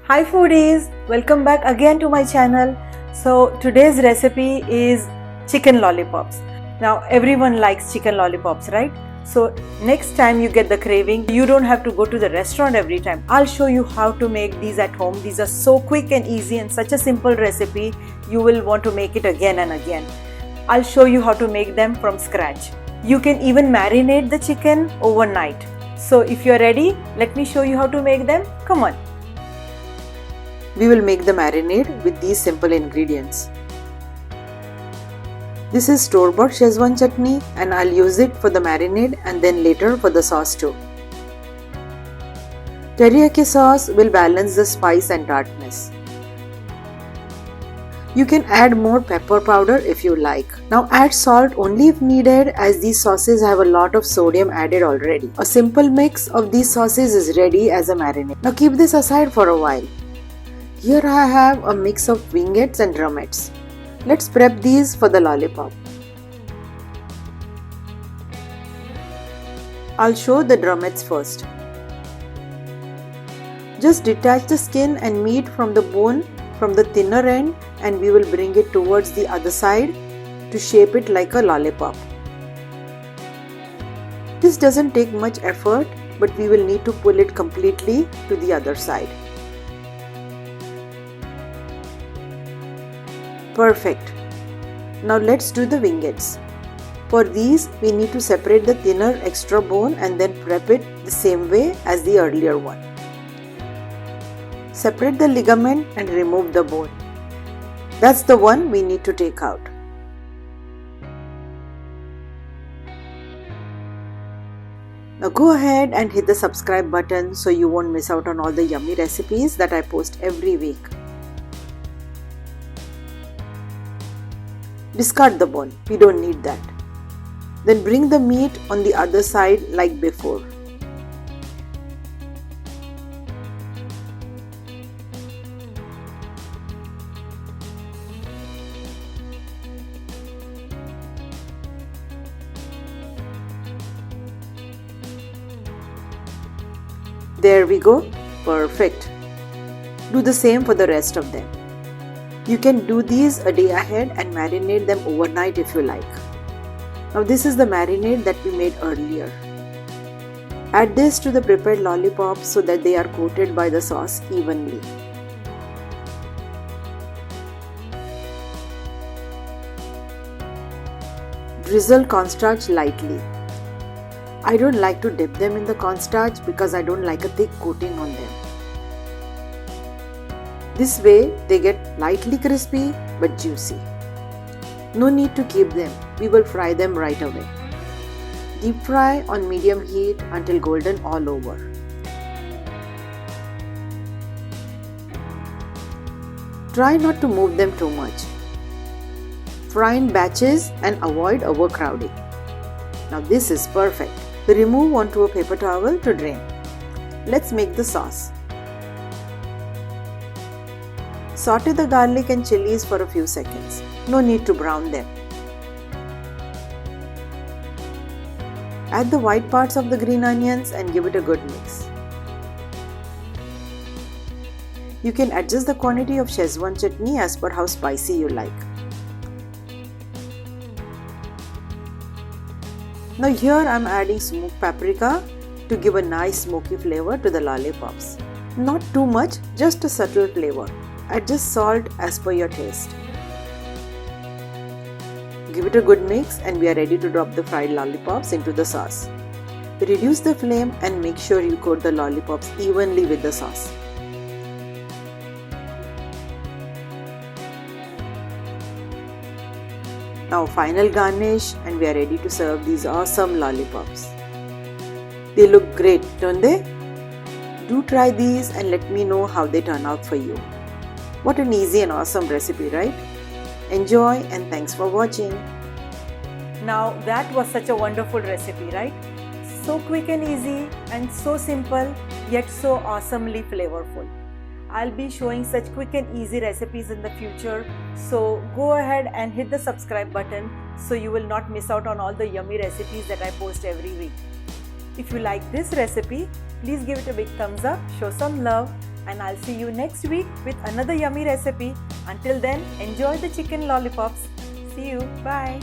Hi foodies, welcome back again to my channel. So today's recipe is chicken lollipops. Now everyone likes chicken lollipops, right? So next time you get the craving, you don't have to go to the restaurant every time. I'll show you how to make these at home. These are so quick and easy and such a simple recipe, you will want to make it again and again. I'll show you how to make them from scratch. You can even marinate the chicken overnight. So if you're ready, let me show you how to make them. Come on. We will make the marinade with these simple ingredients. This is store-bought Schezwan chutney and I'll use it for the marinade and then later for the sauce too. Teriyaki sauce will balance the spice and tartness. You can add more pepper powder if you like. Now add salt only if needed, as these sauces have a lot of sodium added already. A simple mix of these sauces is ready as a marinade. Now keep this aside for a while. Here I have a mix of wingettes and drumettes. Let's prep these for the lollipop. I'll show the drumettes first. Just detach the skin and meat from the bone from the thinner end and we will bring it towards the other side to shape it like a lollipop. This doesn't take much effort, but we will need to pull it completely to the other side. Perfect. Now let's do the wingettes. For these, we need to separate the thinner extra bone and then prep it the same way as the earlier one. Separate the ligament and remove the bone. That's the one we need to take out. Now go ahead and hit the subscribe button so you won't miss out on all the yummy recipes that I post every week. Discard the bone, we don't need that. Then bring the meat on the other side like before. There we go, perfect. Do the same for the rest of them. You can do these a day ahead and marinate them overnight if you like. Now this is the marinade that we made earlier. Add this to the prepared lollipops so that they are coated by the sauce evenly. Drizzle cornstarch lightly. I don't like to dip them in the cornstarch because I don't like a thick coating on them. This way they get lightly crispy but juicy. No need to keep them, we will fry them right away. Deep fry on medium heat until golden all over. Try not to move them too much. Fry in batches and avoid overcrowding. Now this is perfect. Remove onto a paper towel to drain. Let's make the sauce. Saute the garlic and chilies for a few seconds. No need to brown them. Add the white parts of the green onions and give it a good mix. You can adjust the quantity of Schezwan chutney as per how spicy you like. Now here I am adding smoked paprika to give a nice smoky flavor to the lollipops. Not too much, just a subtle flavor. Adjust salt as per your taste. Give it a good mix and we are ready to drop the fried lollipops into the sauce. Reduce the flame and make sure you coat the lollipops evenly with the sauce. Now final garnish and we are ready to serve these awesome lollipops. They look great, don't they? Do try these and let me know how they turn out for you. What an easy and awesome recipe, right? Enjoy and thanks for watching. Now that was such a wonderful recipe, right? So quick and easy and so simple yet so awesomely flavorful. I'll be showing such quick and easy recipes in the future, so go ahead and hit the subscribe button so you will not miss out on all the yummy recipes that I post every week. If you like this recipe, please give it a big thumbs up, show some love and I'll see you next week with another yummy recipe. Until then, enjoy the chicken lollipops. See you. Bye.